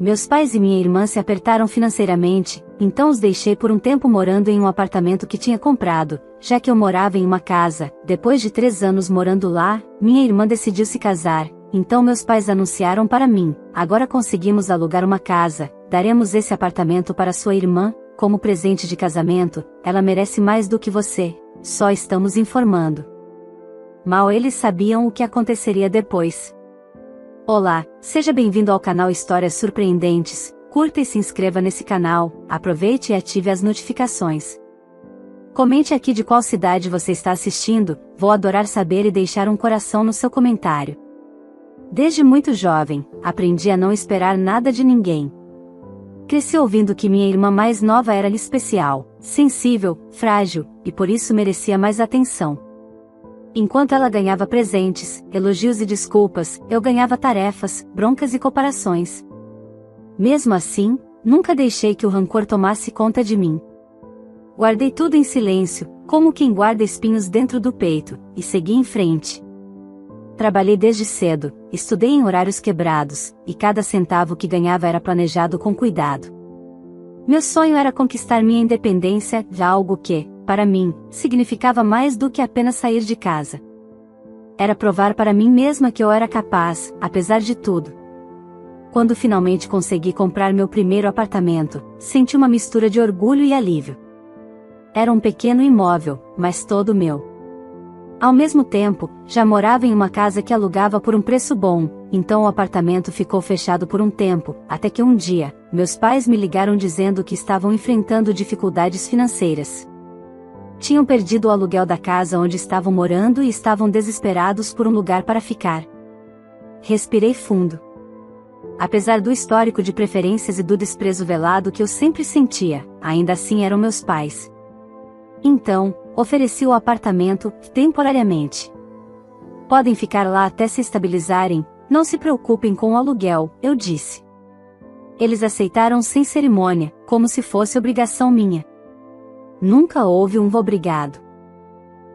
Meus pais e minha irmã se apertaram financeiramente, então os deixei por um tempo morando em um apartamento que tinha comprado, já que eu morava em uma casa. Depois de 3 anos morando lá, minha irmã decidiu se casar, então meus pais anunciaram para mim: agora conseguimos alugar uma casa, daremos esse apartamento para sua irmã, como presente de casamento, ela merece mais do que você, só estamos informando. Mal eles sabiam o que aconteceria depois. Olá, seja bem-vindo ao canal Histórias Surpreendentes, curta e se inscreva nesse canal, aproveite e ative as notificações. Comente aqui de qual cidade você está assistindo, vou adorar saber e deixar um coração no seu comentário. Desde muito jovem, aprendi a não esperar nada de ninguém. Cresci ouvindo que minha irmã mais nova era especial, sensível, frágil, e por isso merecia mais atenção. Enquanto ela ganhava presentes, elogios e desculpas, eu ganhava tarefas, broncas e comparações. Mesmo assim, nunca deixei que o rancor tomasse conta de mim. Guardei tudo em silêncio, como quem guarda espinhos dentro do peito, e segui em frente. Trabalhei desde cedo, estudei em horários quebrados, e cada centavo que ganhava era planejado com cuidado. Meu sonho era conquistar minha independência, já algo que, para mim, significava mais do que apenas sair de casa. Era provar para mim mesma que eu era capaz, apesar de tudo. Quando finalmente consegui comprar meu primeiro apartamento, senti uma mistura de orgulho e alívio. Era um pequeno imóvel, mas todo meu. Ao mesmo tempo, já morava em uma casa que alugava por um preço bom, então o apartamento ficou fechado por um tempo, até que um dia, meus pais me ligaram dizendo que estavam enfrentando dificuldades financeiras. Tinham perdido o aluguel da casa onde estavam morando e estavam desesperados por um lugar para ficar. Respirei fundo. Apesar do histórico de preferências e do desprezo velado que eu sempre sentia, ainda assim eram meus pais. Então, ofereci o apartamento, temporariamente. Podem ficar lá até se estabilizarem, não se preocupem com o aluguel, eu disse. Eles aceitaram sem cerimônia, como se fosse obrigação minha. Nunca houve um obrigado.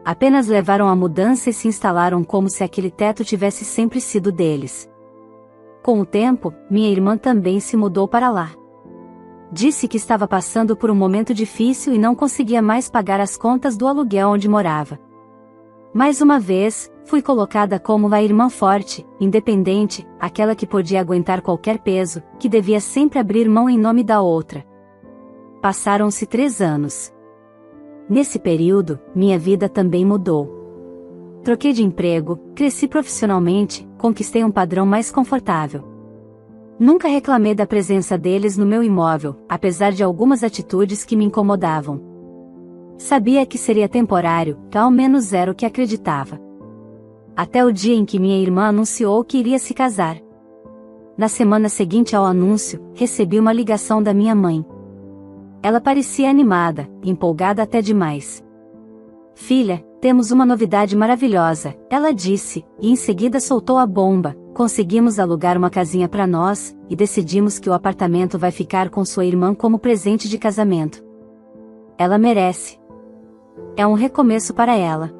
Apenas levaram a mudança e se instalaram como se aquele teto tivesse sempre sido deles. Com o tempo, minha irmã também se mudou para lá. Disse que estava passando por um momento difícil e não conseguia mais pagar as contas do aluguel onde morava. Mais uma vez, fui colocada como a irmã forte, independente, aquela que podia aguentar qualquer peso, que devia sempre abrir mão em nome da outra. Passaram-se 3 anos. Nesse período, minha vida também mudou. Troquei de emprego, cresci profissionalmente, conquistei um padrão mais confortável. Nunca reclamei da presença deles no meu imóvel, apesar de algumas atitudes que me incomodavam. Sabia que seria temporário, ao menos era o que acreditava. Até o dia em que minha irmã anunciou que iria se casar. Na semana seguinte ao anúncio, recebi uma ligação da minha mãe. Ela parecia animada, empolgada até demais. Filha, temos uma novidade maravilhosa, ela disse, e em seguida soltou a bomba. Conseguimos alugar uma casinha para nós, e decidimos que o apartamento vai ficar com sua irmã como presente de casamento. Ela merece. É um recomeço para ela.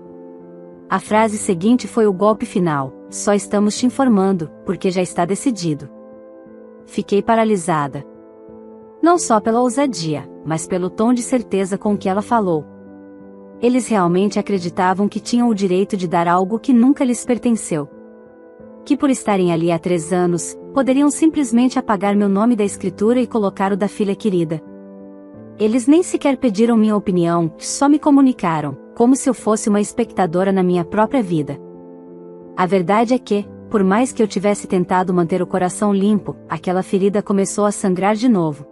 A frase seguinte foi o golpe final: só estamos te informando, porque já está decidido. Fiquei paralisada. Não só pela ousadia, mas pelo tom de certeza com que ela falou. Eles realmente acreditavam que tinham o direito de dar algo que nunca lhes pertenceu. Que por estarem ali há 3 anos, poderiam simplesmente apagar meu nome da escritura e colocar o da filha querida. Eles nem sequer pediram minha opinião, só me comunicaram, como se eu fosse uma espectadora na minha própria vida. A verdade é que, por mais que eu tivesse tentado manter o coração limpo, aquela ferida começou a sangrar de novo.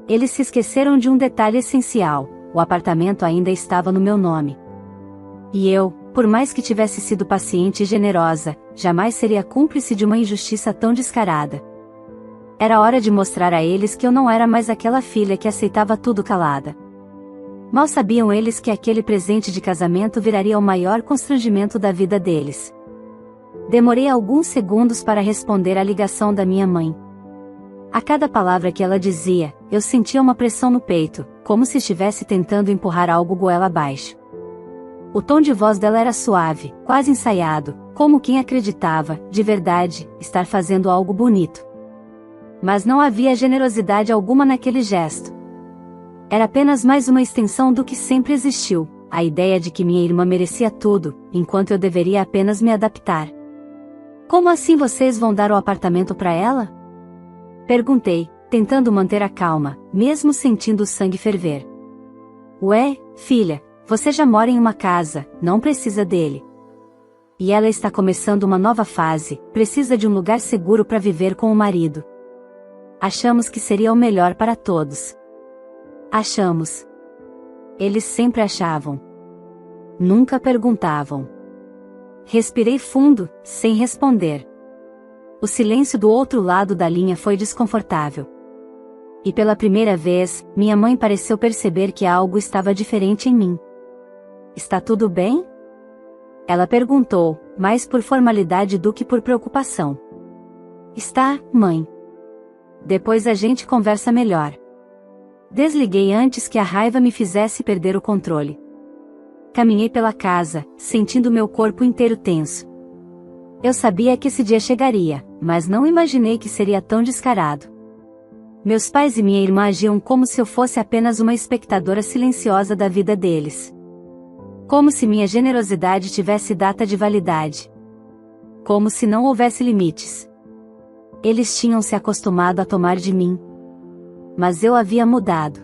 Eles se esqueceram de um detalhe essencial: o apartamento ainda estava no meu nome. E eu, por mais que tivesse sido paciente e generosa, jamais seria cúmplice de uma injustiça tão descarada. Era hora de mostrar a eles que eu não era mais aquela filha que aceitava tudo calada. Mal sabiam eles que aquele presente de casamento viraria o maior constrangimento da vida deles. Demorei alguns segundos para responder à ligação da minha mãe. A cada palavra que ela dizia, eu sentia uma pressão no peito, como se estivesse tentando empurrar algo goela abaixo. O tom de voz dela era suave, quase ensaiado, como quem acreditava, de verdade, estar fazendo algo bonito. Mas não havia generosidade alguma naquele gesto. Era apenas mais uma extensão do que sempre existiu, a ideia de que minha irmã merecia tudo, enquanto eu deveria apenas me adaptar. Como assim vocês vão dar o apartamento para ela? Perguntei, tentando manter a calma, mesmo sentindo o sangue ferver. Ué, filha, você já mora em uma casa, não precisa dele. E ela está começando uma nova fase, precisa de um lugar seguro para viver com o marido. Achamos que seria o melhor para todos. Achamos. Eles sempre achavam. Nunca perguntavam. Respirei fundo, sem responder. O silêncio do outro lado da linha foi desconfortável. E pela primeira vez, minha mãe pareceu perceber que algo estava diferente em mim. Está tudo bem? Ela perguntou, mais por formalidade do que por preocupação. Está, mãe. Depois a gente conversa melhor. Desliguei antes que a raiva me fizesse perder o controle. Caminhei pela casa, sentindo meu corpo inteiro tenso. Eu sabia que esse dia chegaria, mas não imaginei que seria tão descarado. Meus pais e minha irmã agiam como se eu fosse apenas uma espectadora silenciosa da vida deles. Como se minha generosidade tivesse data de validade. Como se não houvesse limites. Eles tinham se acostumado a tomar de mim. Mas eu havia mudado.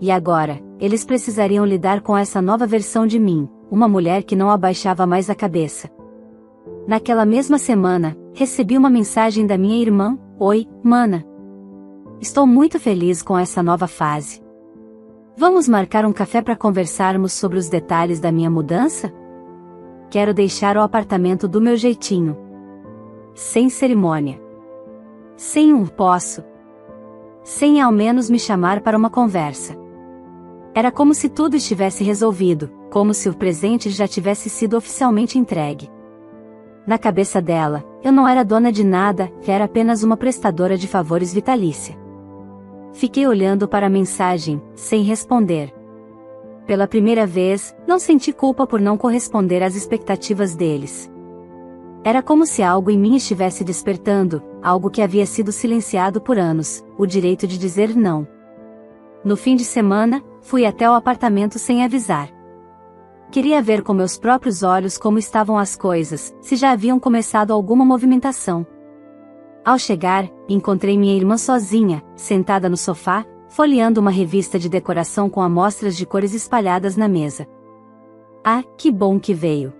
E agora, eles precisariam lidar com essa nova versão de mim, uma mulher que não abaixava mais a cabeça. Naquela mesma semana, recebi uma mensagem da minha irmã: Oi, mana. Estou muito feliz com essa nova fase. Vamos marcar um café para conversarmos sobre os detalhes da minha mudança? Quero deixar o apartamento do meu jeitinho. Sem cerimônia. Sem um posso. Sem ao menos me chamar para uma conversa. Era como se tudo estivesse resolvido, como se o presente já tivesse sido oficialmente entregue. Na cabeça dela, eu não era dona de nada, era apenas uma prestadora de favores vitalícia. Fiquei olhando para a mensagem, sem responder. Pela primeira vez, não senti culpa por não corresponder às expectativas deles. Era como se algo em mim estivesse despertando, algo que havia sido silenciado por anos, o direito de dizer não. No fim de semana, fui até o apartamento sem avisar. Queria ver com meus próprios olhos como estavam as coisas, se já haviam começado alguma movimentação. Ao chegar, encontrei minha irmã sozinha, sentada no sofá, folheando uma revista de decoração com amostras de cores espalhadas na mesa. Ah, que bom que veio!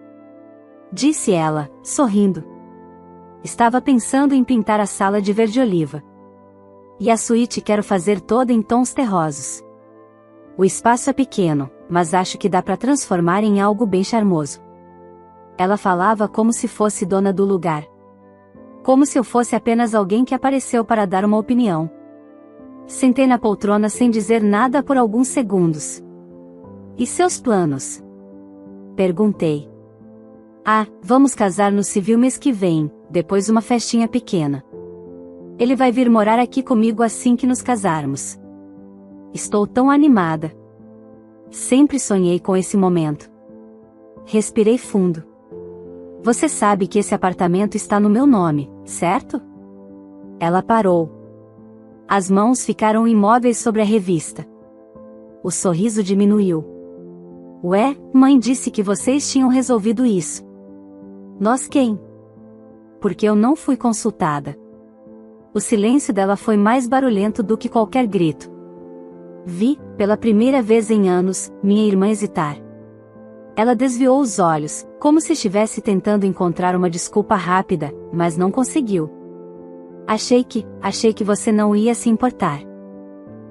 Disse ela, sorrindo. Estava pensando em pintar a sala de verde-oliva. E a suíte quero fazer toda em tons terrosos. O espaço é pequeno, mas acho que dá para transformar em algo bem charmoso. Ela falava como se fosse dona do lugar. Como se eu fosse apenas alguém que apareceu para dar uma opinião. Sentei na poltrona sem dizer nada por alguns segundos. E seus planos? Perguntei. Ah, vamos casar no civil mês que vem, depois uma festinha pequena. Ele vai vir morar aqui comigo assim que nos casarmos. Estou tão animada. Sempre sonhei com esse momento. Respirei fundo. Você sabe que esse apartamento está no meu nome, certo? Ela parou. As mãos ficaram imóveis sobre a revista. O sorriso diminuiu. Ué, mãe disse que vocês tinham resolvido isso. Nós quem? Porque eu não fui consultada. O silêncio dela foi mais barulhento do que qualquer grito. Vi, pela primeira vez em anos, minha irmã hesitar. Ela desviou os olhos, como se estivesse tentando encontrar uma desculpa rápida, mas não conseguiu. Achei que você não ia se importar.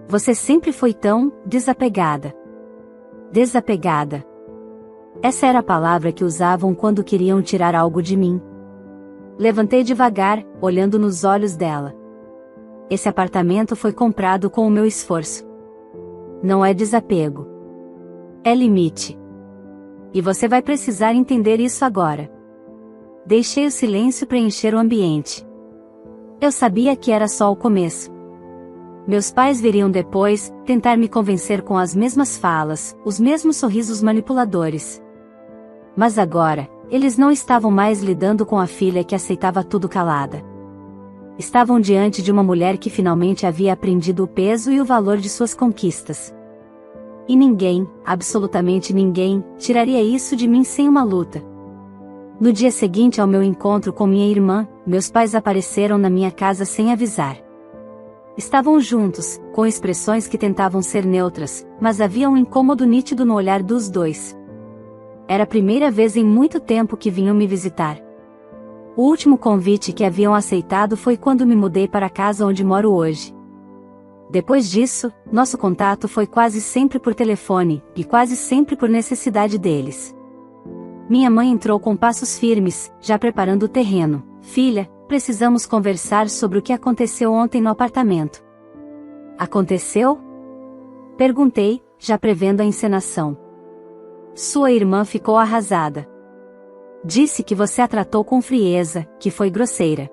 Você sempre foi tão desapegada. Desapegada. Essa era a palavra que usavam quando queriam tirar algo de mim. Levantei devagar, olhando nos olhos dela. Esse apartamento foi comprado com o meu esforço. Não é desapego. É limite. E você vai precisar entender isso agora. Deixei o silêncio preencher o ambiente. Eu sabia que era só o começo. Meus pais viriam depois, tentar me convencer com as mesmas falas, os mesmos sorrisos manipuladores. Mas agora, eles não estavam mais lidando com a filha que aceitava tudo calada. estavam diante de uma mulher que finalmente havia aprendido o peso e o valor de suas conquistas. E ninguém, absolutamente ninguém, tiraria isso de mim sem uma luta. No dia seguinte ao meu encontro com minha irmã, meus pais apareceram na minha casa sem avisar. Estavam juntos, com expressões que tentavam ser neutras, mas havia um incômodo nítido no olhar dos dois. Era a primeira vez em muito tempo que vinham me visitar. O último convite que haviam aceitado foi quando me mudei para a casa onde moro hoje. Depois disso, nosso contato foi quase sempre por telefone, e quase sempre por necessidade deles. Minha mãe entrou com passos firmes, já preparando o terreno. Filha, precisamos conversar sobre o que aconteceu ontem no apartamento. Aconteceu? Perguntei, já prevendo a encenação. Sua irmã ficou arrasada. Disse que você a tratou com frieza, que foi grosseira.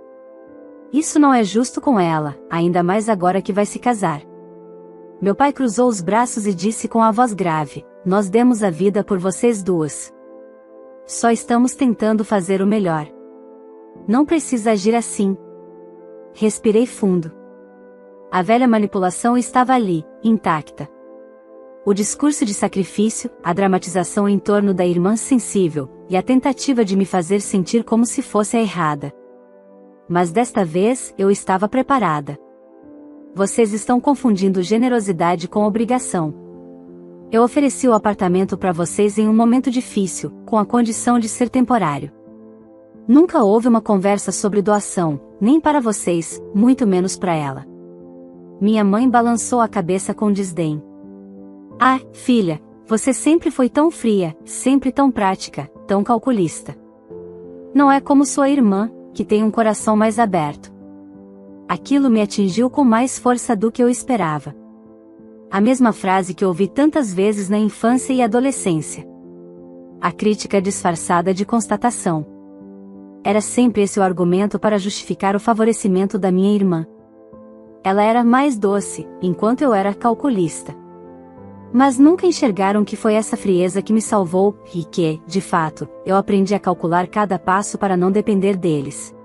Isso não é justo com ela, ainda mais agora que vai se casar. Meu pai cruzou os braços e disse com a voz grave: nós demos a vida por vocês duas. Só estamos tentando fazer o melhor. Não precisa agir assim. Respirei fundo. A velha manipulação estava ali, intacta. O discurso de sacrifício, a dramatização em torno da irmã sensível, e a tentativa de me fazer sentir como se fosse a errada. Mas desta vez, eu estava preparada. Vocês estão confundindo generosidade com obrigação. Eu ofereci o apartamento para vocês em um momento difícil, com a condição de ser temporário. Nunca houve uma conversa sobre doação, nem para vocês, muito menos para ela. Minha mãe balançou a cabeça com desdém. Ah, filha, você sempre foi tão fria, sempre tão prática, tão calculista. Não é como sua irmã, que tem um coração mais aberto. Aquilo me atingiu com mais força do que eu esperava. A mesma frase que ouvi tantas vezes na infância e adolescência. A crítica disfarçada de constatação. Era sempre esse o argumento para justificar o favorecimento da minha irmã. Ela era mais doce, enquanto eu era calculista. Mas nunca enxergaram que foi essa frieza que me salvou, e que, de fato, eu aprendi a calcular cada passo para não depender deles.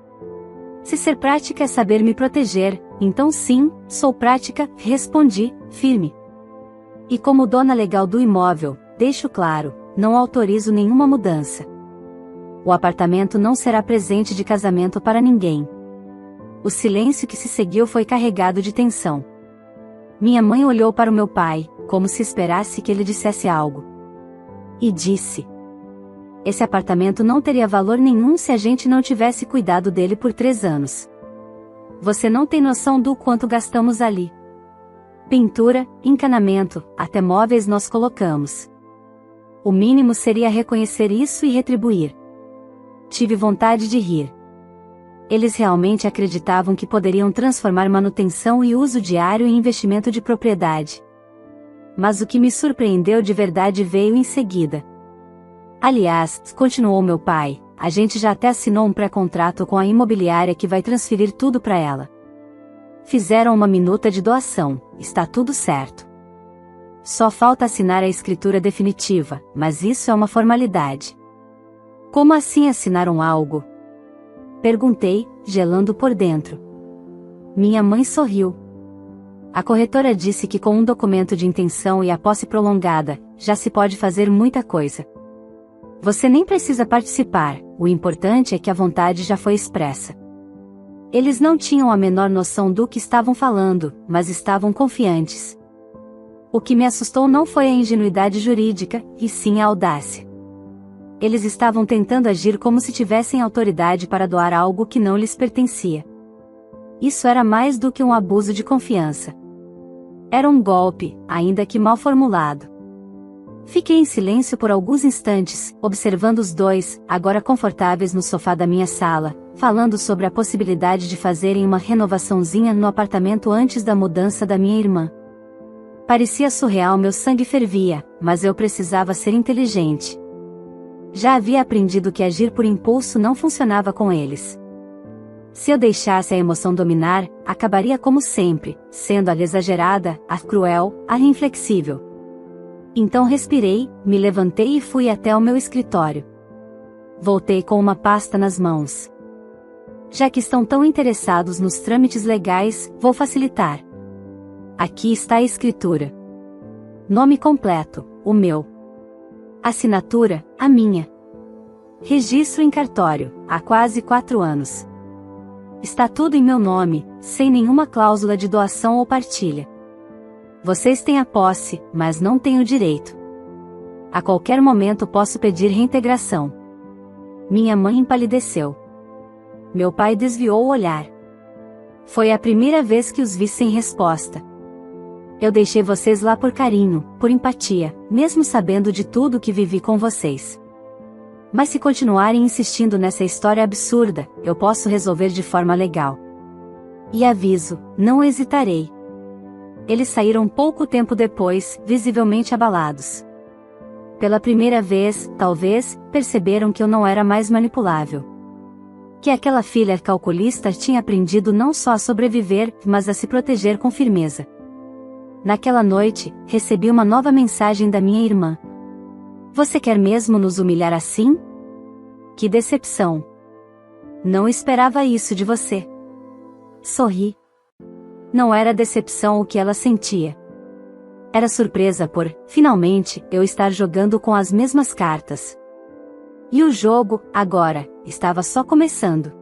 Se ser prática é saber me proteger, então sim, sou prática, respondi, firme. E como dona legal do imóvel, deixo claro, não autorizo nenhuma mudança. O apartamento não será presente de casamento para ninguém. O silêncio que se seguiu foi carregado de tensão. Minha mãe olhou para o meu pai, como se esperasse que ele dissesse algo. E disse: esse apartamento não teria valor nenhum se a gente não tivesse cuidado dele por 3 anos. Você não tem noção do quanto gastamos ali. Pintura, encanamento, até móveis nós colocamos. O mínimo seria reconhecer isso e retribuir. Tive vontade de rir. Eles realmente acreditavam que poderiam transformar manutenção e uso diário em investimento de propriedade. Mas o que me surpreendeu de verdade veio em seguida. Aliás, continuou meu pai, a gente já até assinou um pré-contrato com a imobiliária que vai transferir tudo para ela. Fizeram uma minuta de doação, está tudo certo. Só falta assinar a escritura definitiva, mas isso é uma formalidade. Como assim assinaram algo? Perguntei, gelando por dentro. Minha mãe sorriu. A corretora disse que com um documento de intenção e a posse prolongada, já se pode fazer muita coisa. Você nem precisa participar, o importante é que a vontade já foi expressa. Eles não tinham a menor noção do que estavam falando, mas estavam confiantes. O que me assustou não foi a ingenuidade jurídica, e sim a audácia. Eles estavam tentando agir como se tivessem autoridade para doar algo que não lhes pertencia. Isso era mais do que um abuso de confiança. Era um golpe, ainda que mal formulado. Fiquei em silêncio por alguns instantes, observando os dois, agora confortáveis no sofá da minha sala, falando sobre a possibilidade de fazerem uma renovaçãozinha no apartamento antes da mudança da minha irmã. Parecia surreal, meu sangue fervia, mas eu precisava ser inteligente. Já havia aprendido que agir por impulso não funcionava com eles. Se eu deixasse a emoção dominar, acabaria como sempre, sendo a exagerada, a cruel, a inflexível. Então respirei, me levantei e fui até o meu escritório. Voltei com uma pasta nas mãos. Já que estão tão interessados nos trâmites legais, vou facilitar. Aqui está a escritura. Nome completo, o meu. Assinatura, a minha. Registro em cartório, há quase 4 anos. Está tudo em meu nome, sem nenhuma cláusula de doação ou partilha. Vocês têm a posse, mas não têm o direito. A qualquer momento posso pedir reintegração. Minha mãe empalideceu. Meu pai desviou o olhar. Foi a primeira vez que os vi sem resposta. Eu deixei vocês lá por carinho, por empatia, mesmo sabendo de tudo que vivi com vocês. Mas se continuarem insistindo nessa história absurda, eu posso resolver de forma legal. E aviso, não hesitarei. Eles saíram pouco tempo depois, visivelmente abalados. Pela primeira vez, talvez, perceberam que eu não era mais manipulável. Que aquela filha calculista tinha aprendido não só a sobreviver, mas a se proteger com firmeza. Naquela noite, recebi uma nova mensagem da minha irmã. Você quer mesmo nos humilhar assim? Que decepção! Não esperava isso de você. Sorri. Não era decepção o que ela sentia. Era surpresa por, finalmente, eu estar jogando com as mesmas cartas. E o jogo, agora, estava só começando.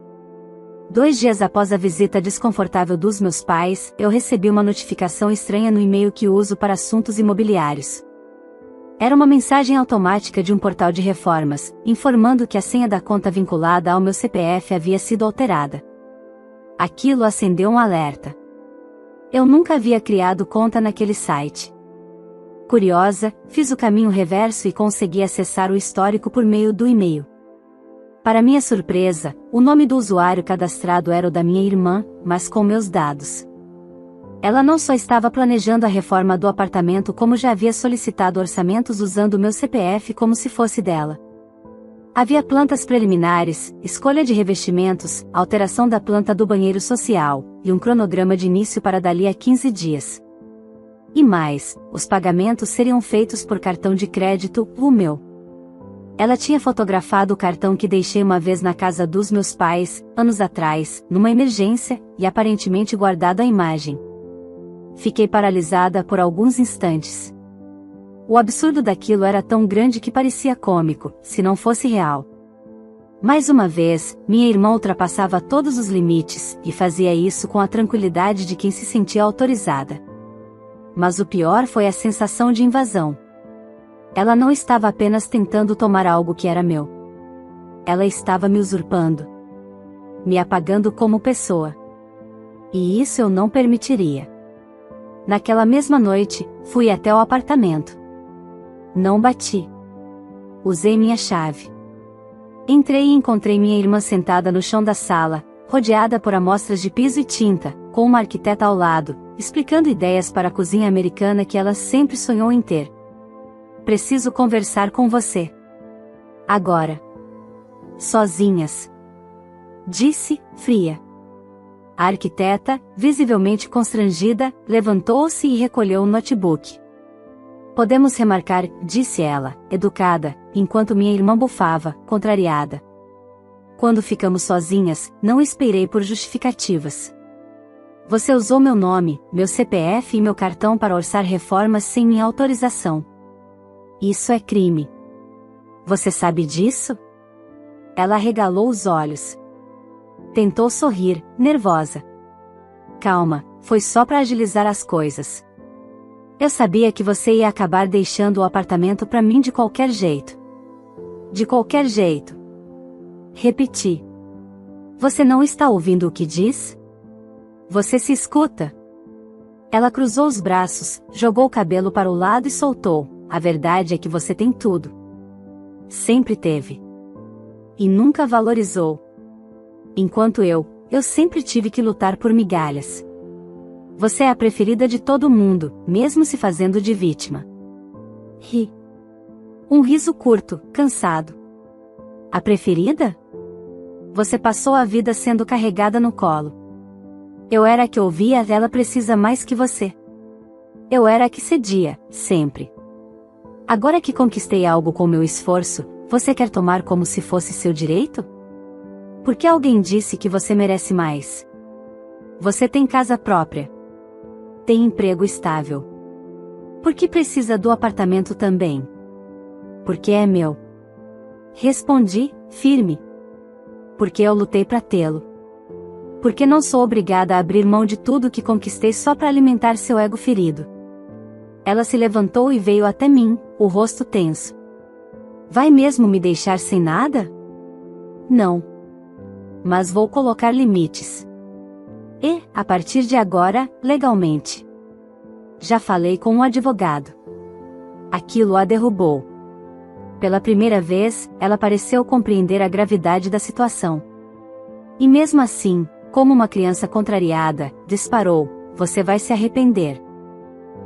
2 dias após a visita desconfortável dos meus pais, eu recebi uma notificação estranha no e-mail que uso para assuntos imobiliários. Era uma mensagem automática de um portal de reformas, informando que a senha da conta vinculada ao meu CPF havia sido alterada. Aquilo acendeu um alerta. Eu nunca havia criado conta naquele site. Curiosa, fiz o caminho reverso e consegui acessar o histórico por meio do e-mail. Para minha surpresa, o nome do usuário cadastrado era o da minha irmã, mas com meus dados. Ela não só estava planejando a reforma do apartamento como já havia solicitado orçamentos usando meu CPF como se fosse dela. Havia plantas preliminares, escolha de revestimentos, alteração da planta do banheiro social, e um cronograma de início para dali a 15 dias. E mais, os pagamentos seriam feitos por cartão de crédito, o meu. Ela tinha fotografado o cartão que deixei uma vez na casa dos meus pais, anos atrás, numa emergência, e aparentemente guardado a imagem. Fiquei paralisada por alguns instantes. O absurdo daquilo era tão grande que parecia cômico, se não fosse real. Mais uma vez, minha irmã ultrapassava todos os limites, e fazia isso com a tranquilidade de quem se sentia autorizada. Mas o pior foi a sensação de invasão. Ela não estava apenas tentando tomar algo que era meu. Ela estava me usurpando. Me apagando como pessoa. E isso eu não permitiria. Naquela mesma noite, fui até o apartamento. Não bati. Usei minha chave. Entrei e encontrei minha irmã sentada no chão da sala, rodeada por amostras de piso e tinta, com uma arquiteta ao lado, explicando ideias para a cozinha americana que ela sempre sonhou em ter. Preciso conversar com você. Agora. Sozinhas. Disse, fria. A arquiteta, visivelmente constrangida, levantou-se e recolheu o notebook. Podemos remarcar, disse ela, educada, enquanto minha irmã bufava, contrariada. Quando ficamos sozinhas, não esperei por justificativas. Você usou meu nome, meu CPF e meu cartão para orçar reformas sem minha autorização. Isso é crime. Você sabe disso? Ela arregalou os olhos. Tentou sorrir, nervosa. Calma, foi só para agilizar as coisas. Eu sabia que você ia acabar deixando o apartamento para mim de qualquer jeito. De qualquer jeito. Repeti. Você não está ouvindo o que diz? Você se escuta? Ela cruzou os braços, jogou o cabelo para o lado e soltou. A verdade é que você tem tudo. Sempre teve. E nunca valorizou. Enquanto eu sempre tive que lutar por migalhas. Você é a preferida de todo mundo, mesmo se fazendo de vítima. Ri. Um riso curto, cansado. A preferida? Você passou a vida sendo carregada no colo. Eu era a que ouvia, ela precisa mais que você. Eu era a que cedia, sempre. Agora que conquistei algo com meu esforço, você quer tomar como se fosse seu direito? Porque alguém disse que você merece mais. Você tem casa própria. Tem emprego estável. Por que precisa do apartamento também? Porque é meu. Respondi, firme. Porque eu lutei para tê-lo. Porque não sou obrigada a abrir mão de tudo que conquistei só para alimentar seu ego ferido. Ela se levantou e veio até mim, o rosto tenso. Vai mesmo me deixar sem nada? Não. Mas vou colocar limites. E, a partir de agora, legalmente. Já falei com um advogado. Aquilo a derrubou. Pela primeira vez, ela pareceu compreender a gravidade da situação. E mesmo assim, como uma criança contrariada, disparou: você vai se arrepender.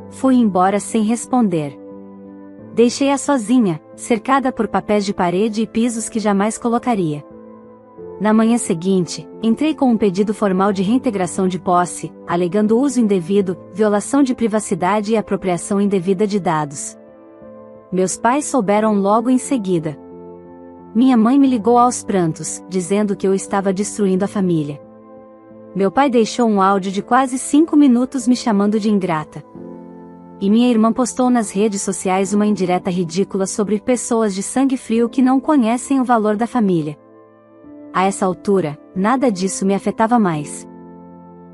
Fui embora sem responder. Deixei-a sozinha, cercada por papéis de parede e pisos que jamais colocaria. Na manhã seguinte, entrei com um pedido formal de reintegração de posse, alegando uso indevido, violação de privacidade e apropriação indevida de dados. Meus pais souberam logo em seguida. Minha mãe me ligou aos prantos, dizendo que eu estava destruindo a família. Meu pai deixou um áudio de quase 5 minutos me chamando de ingrata. E minha irmã postou nas redes sociais uma indireta ridícula sobre pessoas de sangue frio que não conhecem o valor da família. A essa altura, nada disso me afetava mais.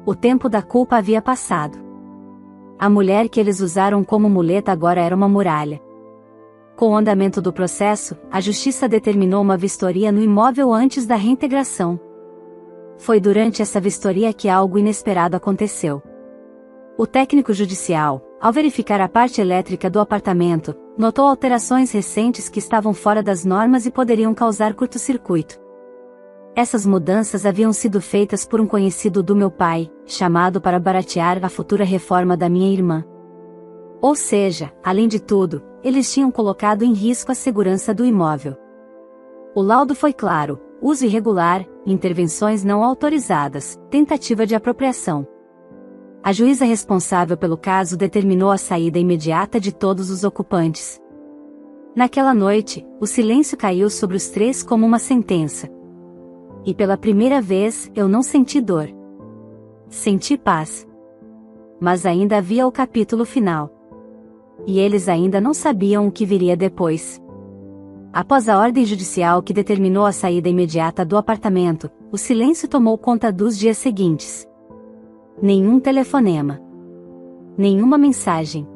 O tempo da culpa havia passado. A mulher que eles usaram como muleta agora era uma muralha. Com o andamento do processo, a justiça determinou uma vistoria no imóvel antes da reintegração. Foi durante essa vistoria que algo inesperado aconteceu. O técnico judicial, ao verificar a parte elétrica do apartamento, notou alterações recentes que estavam fora das normas e poderiam causar curto-circuito. Essas mudanças haviam sido feitas por um conhecido do meu pai, chamado para baratear a futura reforma da minha irmã. Ou seja, além de tudo, eles tinham colocado em risco a segurança do imóvel. O laudo foi claro: uso irregular, intervenções não autorizadas, tentativa de apropriação. A juíza responsável pelo caso determinou a saída imediata de todos os ocupantes. Naquela noite, o silêncio caiu sobre os três como uma sentença. E pela primeira vez, eu não senti dor. Senti paz. Mas ainda havia o capítulo final. E eles ainda não sabiam o que viria depois. Após a ordem judicial que determinou a saída imediata do apartamento, o silêncio tomou conta dos dias seguintes. Nenhum telefonema. Nenhuma mensagem.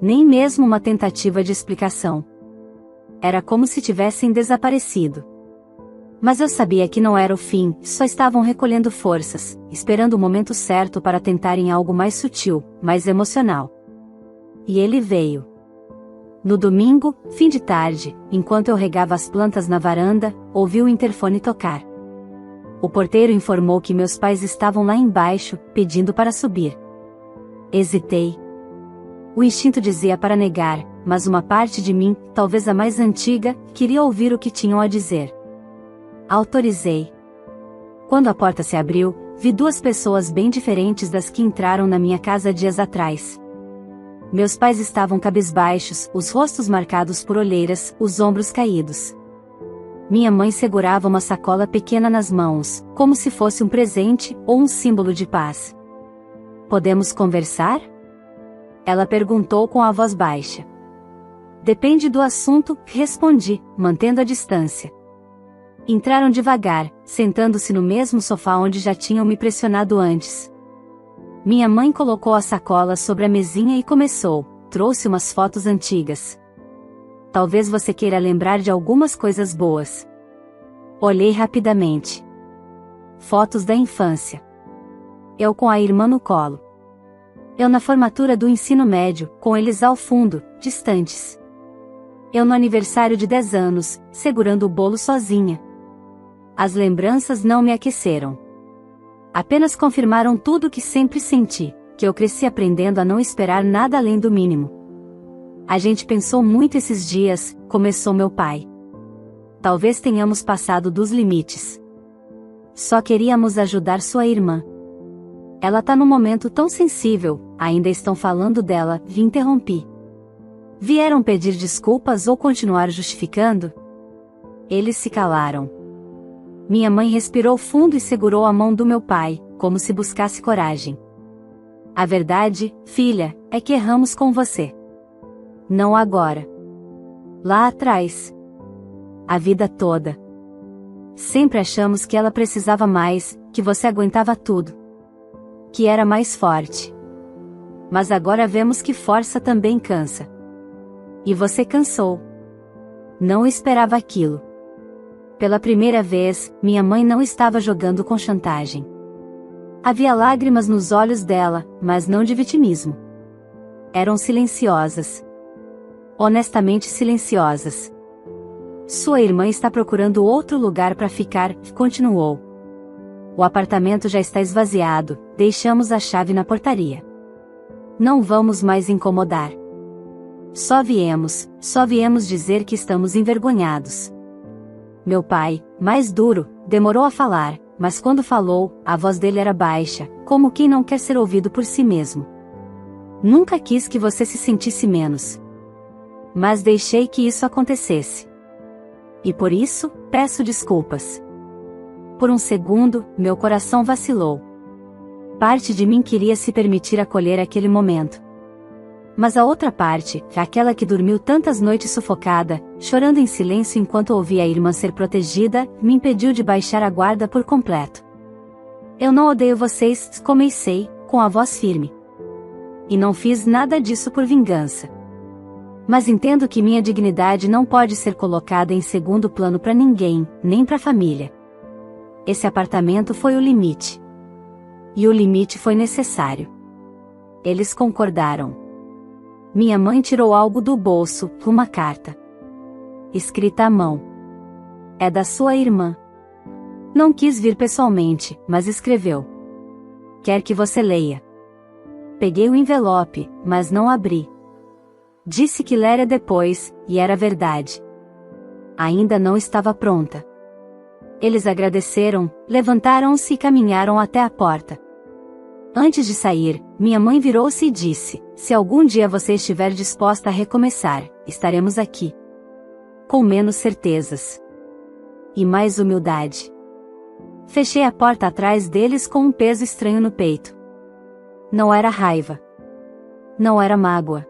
Nem mesmo uma tentativa de explicação. Era como se tivessem desaparecido. Mas eu sabia que não era o fim, só estavam recolhendo forças, esperando o momento certo para tentarem algo mais sutil, mais emocional. E ele veio. No domingo, fim de tarde, enquanto eu regava as plantas na varanda, ouvi o interfone tocar. O porteiro informou que meus pais estavam lá embaixo, pedindo para subir. Hesitei. O instinto dizia para negar, mas uma parte de mim, talvez a mais antiga, queria ouvir o que tinham a dizer. Autorizei. Quando a porta se abriu, vi duas pessoas bem diferentes das que entraram na minha casa dias atrás. Meus pais estavam cabisbaixos, os rostos marcados por olheiras, os ombros caídos. Minha mãe segurava uma sacola pequena nas mãos, como se fosse um presente ou um símbolo de paz. Podemos conversar? Ela perguntou com a voz baixa. Depende do assunto, respondi, mantendo a distância. Entraram devagar, sentando-se no mesmo sofá onde já tinham me pressionado antes. Minha mãe colocou a sacola sobre a mesinha e começou: trouxe umas fotos antigas. Talvez você queira lembrar de algumas coisas boas. Olhei rapidamente. Fotos da infância. Eu com a irmã no colo. Eu na formatura do ensino médio, com eles ao fundo, distantes. Eu no aniversário de 10 anos, segurando o bolo sozinha. As lembranças não me aqueceram. Apenas confirmaram tudo o que sempre senti, que eu cresci aprendendo a não esperar nada além do mínimo. A gente pensou muito esses dias, começou meu pai. Talvez tenhamos passado dos limites. Só queríamos ajudar sua irmã. Ela tá num momento tão sensível, ainda estão falando dela, vi interrompi. Vieram pedir desculpas ou continuar justificando? Eles se calaram. Minha mãe respirou fundo e segurou a mão do meu pai, como se buscasse coragem. A verdade, filha, é que erramos com você. Não agora. Lá atrás. A vida toda. Sempre achamos que ela precisava mais, que você aguentava tudo. Que era mais forte. Mas agora vemos que força também cansa. E você cansou. Não esperava aquilo. Pela primeira vez, minha mãe não estava jogando com chantagem. Havia lágrimas nos olhos dela, mas não de vitimismo. Eram silenciosas. Honestamente silenciosas. Sua irmã está procurando outro lugar para ficar, continuou. O apartamento já está esvaziado, deixamos a chave na portaria. Não vamos mais incomodar. Só viemos dizer que estamos envergonhados. Meu pai, mais duro, demorou a falar, mas quando falou, a voz dele era baixa, como quem não quer ser ouvido por si mesmo. Nunca quis que você se sentisse menos. Mas deixei que isso acontecesse. E por isso, peço desculpas. Por um segundo, meu coração vacilou. Parte de mim queria se permitir acolher aquele momento. Mas a outra parte, aquela que dormiu tantas noites sufocada, chorando em silêncio enquanto ouvia a irmã ser protegida, me impediu de baixar a guarda por completo. Eu não odeio vocês, comecei, com a voz firme. E não fiz nada disso por vingança. Mas entendo que minha dignidade não pode ser colocada em segundo plano para ninguém, nem para a família. Esse apartamento foi o limite. E o limite foi necessário. Eles concordaram. Minha mãe tirou algo do bolso, uma carta. Escrita à mão. É da sua irmã. Não quis vir pessoalmente, mas escreveu. Quer que você leia. Peguei o envelope, mas não abri. Disse que lera depois, e era verdade. Ainda não estava pronta. Eles agradeceram, levantaram-se e caminharam até a porta. Antes de sair, minha mãe virou-se e disse: se algum dia você estiver disposta a recomeçar, estaremos aqui. Com menos certezas. E mais humildade. Fechei a porta atrás deles com um peso estranho no peito. Não era raiva. Não era mágoa.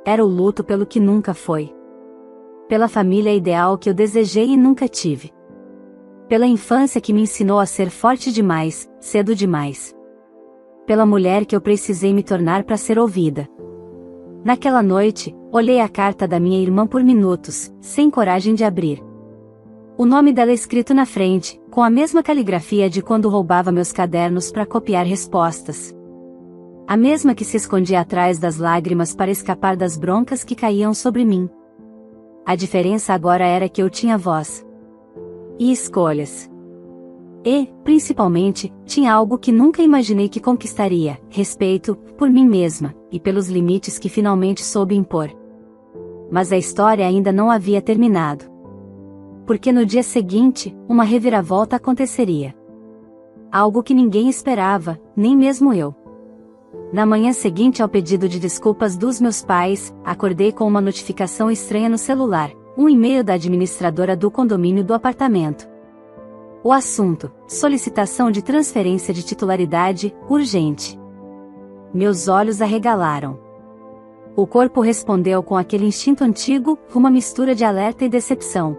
Era o luto pelo que nunca foi. Pela família ideal que eu desejei e nunca tive. Pela infância que me ensinou a ser forte demais, cedo demais. Pela mulher que eu precisei me tornar para ser ouvida. Naquela noite, olhei a carta da minha irmã por minutos, sem coragem de abrir. O nome dela escrito na frente, com a mesma caligrafia de quando roubava meus cadernos para copiar respostas. A mesma que se escondia atrás das lágrimas para escapar das broncas que caíam sobre mim. A diferença agora era que eu tinha voz. E escolhas. E, principalmente, tinha algo que nunca imaginei que conquistaria: respeito, por mim mesma, e pelos limites que finalmente soube impor. Mas a história ainda não havia terminado. Porque no dia seguinte, uma reviravolta aconteceria. Algo que ninguém esperava, nem mesmo eu. Na manhã seguinte ao pedido de desculpas dos meus pais, acordei com uma notificação estranha no celular, um e-mail da administradora do condomínio do apartamento. O assunto: solicitação de transferência de titularidade, urgente. Meus olhos arregalaram. O corpo respondeu com aquele instinto antigo, uma mistura de alerta e decepção.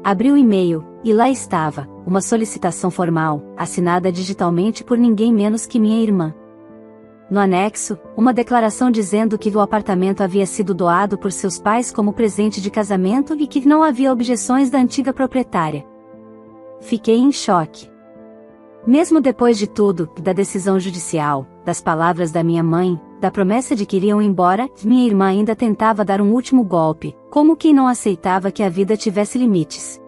Abri o e-mail, e lá estava, uma solicitação formal, assinada digitalmente por ninguém menos que minha irmã. No anexo, uma declaração dizendo que o apartamento havia sido doado por seus pais como presente de casamento e que não havia objeções da antiga proprietária. Fiquei em choque. Mesmo depois de tudo, da decisão judicial, das palavras da minha mãe, da promessa de que iriam embora, minha irmã ainda tentava dar um último golpe, como quem não aceitava que a vida tivesse limites.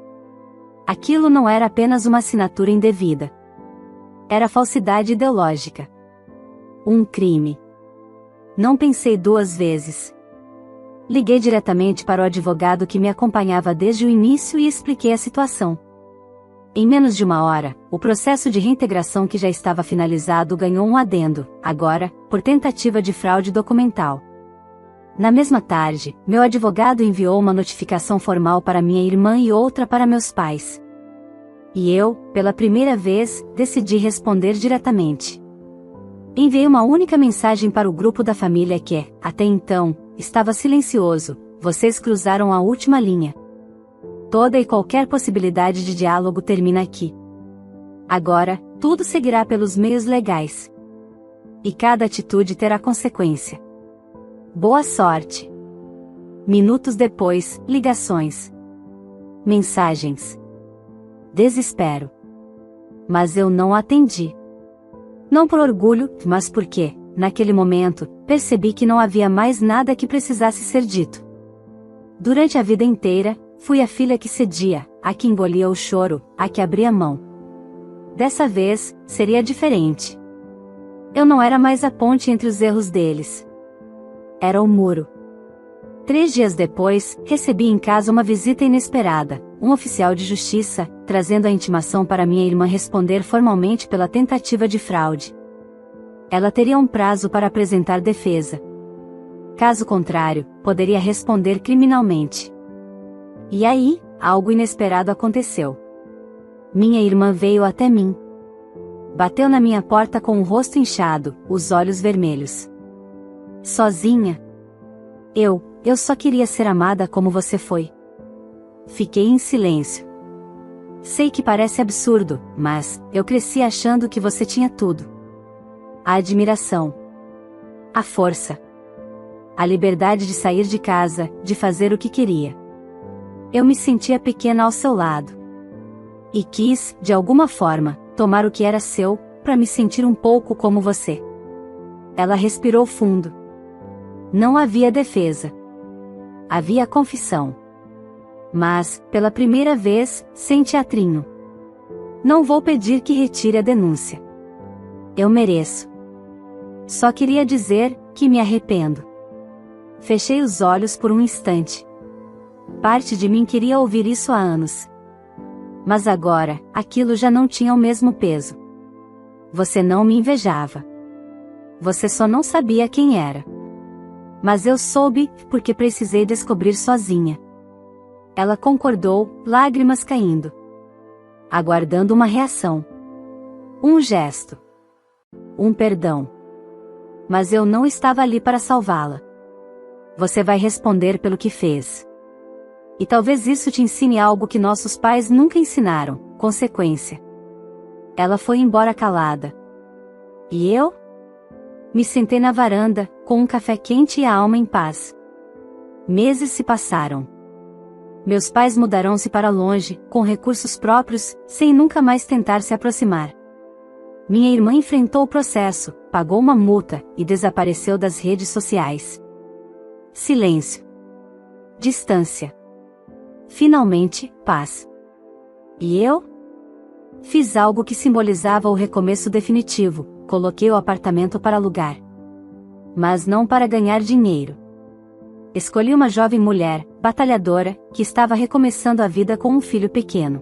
Aquilo não era apenas uma assinatura indevida. Era falsidade ideológica. Um crime. Não pensei duas vezes. Liguei diretamente para o advogado que me acompanhava desde o início e expliquei a situação. Em menos de uma hora, o processo de reintegração que já estava finalizado ganhou um adendo, agora, por tentativa de fraude documental. Na mesma tarde, meu advogado enviou uma notificação formal para minha irmã e outra para meus pais. E eu, pela primeira vez, decidi responder diretamente. Enviei uma única mensagem para o grupo da família que, até então, estava silencioso. Vocês cruzaram a última linha. Toda e qualquer possibilidade de diálogo termina aqui. Agora, tudo seguirá pelos meios legais. E cada atitude terá consequência. Boa sorte. Minutos depois, ligações. Mensagens. Desespero. Mas eu não atendi. Não por orgulho, mas porque, naquele momento, percebi que não havia mais nada que precisasse ser dito. Durante a vida inteira, fui a filha que cedia, a que engolia o choro, a que abria mão. Dessa vez, seria diferente. Eu não era mais a ponte entre os erros deles. Era o muro. 3 dias depois, recebi em casa uma visita inesperada, um oficial de justiça, trazendo a intimação para minha irmã responder formalmente pela tentativa de fraude. Ela teria um prazo para apresentar defesa. Caso contrário, poderia responder criminalmente. E aí, algo inesperado aconteceu. Minha irmã veio até mim. Bateu na minha porta com o rosto inchado, os olhos vermelhos. Sozinha? Eu só queria ser amada como você foi. Fiquei em silêncio. Sei que parece absurdo, mas eu cresci achando que você tinha tudo. A admiração. A força. A liberdade de sair de casa, de fazer o que queria. Eu me sentia pequena ao seu lado. E quis, de alguma forma, tomar o que era seu, para me sentir um pouco como você. Ela respirou fundo. Não havia defesa. Havia confissão. Mas, pela primeira vez, sem teatrinho. Não vou pedir que retire a denúncia. Eu mereço. Só queria dizer que me arrependo. Fechei os olhos por um instante. Parte de mim queria ouvir isso há anos. Mas agora, aquilo já não tinha o mesmo peso. Você não me invejava. Você só não sabia quem era. Mas eu soube, porque precisei descobrir sozinha. Ela concordou, lágrimas caindo. Aguardando uma reação. Um gesto. Um perdão. Mas eu não estava ali para salvá-la. Você vai responder pelo que fez. E talvez isso te ensine algo que nossos pais nunca ensinaram, consequência. Ela foi embora calada. E eu? Me sentei na varanda, com um café quente e a alma em paz. Meses se passaram. Meus pais mudaram-se para longe, com recursos próprios, sem nunca mais tentar se aproximar. Minha irmã enfrentou o processo, pagou uma multa, e desapareceu das redes sociais. Silêncio. Distância. Finalmente, paz. E eu? Fiz algo que simbolizava o recomeço definitivo, coloquei o apartamento para alugar. Mas não para ganhar dinheiro. Escolhi uma jovem mulher, batalhadora, que estava recomeçando a vida com um filho pequeno.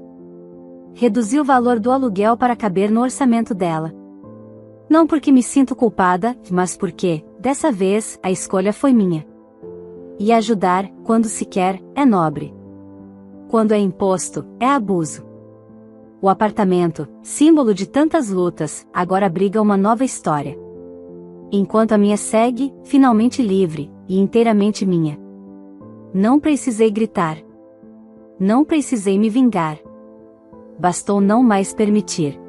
Reduzi o valor do aluguel para caber no orçamento dela. Não porque me sinto culpada, mas porque, dessa vez, a escolha foi minha. E ajudar, quando se quer, é nobre. Quando é imposto, é abuso. O apartamento, símbolo de tantas lutas, agora abriga uma nova história. Enquanto a minha segue, finalmente livre, e inteiramente minha. Não precisei gritar. Não precisei me vingar. Bastou não mais permitir.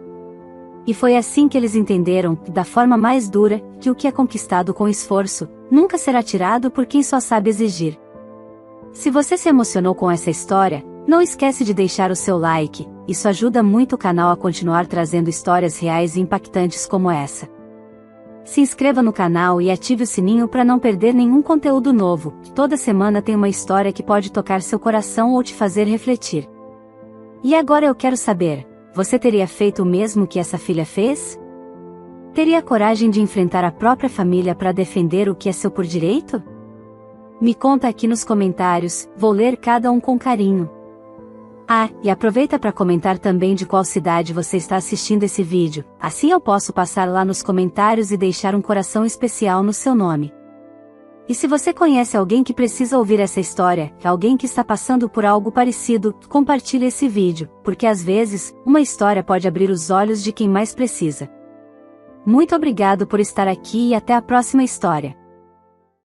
E foi assim que eles entenderam, da forma mais dura, que o que é conquistado com esforço, nunca será tirado por quem só sabe exigir. Se você se emocionou com essa história, não esquece de deixar o seu like, isso ajuda muito o canal a continuar trazendo histórias reais e impactantes como essa. Se inscreva no canal e ative o sininho para não perder nenhum conteúdo novo, toda semana tem uma história que pode tocar seu coração ou te fazer refletir. E agora eu quero saber, você teria feito o mesmo que essa filha fez? Teria coragem de enfrentar a própria família para defender o que é seu por direito? Me conta aqui nos comentários, vou ler cada um com carinho. Ah, e aproveita para comentar também de qual cidade você está assistindo esse vídeo, assim eu posso passar lá nos comentários e deixar um coração especial no seu nome. E se você conhece alguém que precisa ouvir essa história, alguém que está passando por algo parecido, compartilhe esse vídeo, porque às vezes, uma história pode abrir os olhos de quem mais precisa. Muito obrigado por estar aqui e até a próxima história.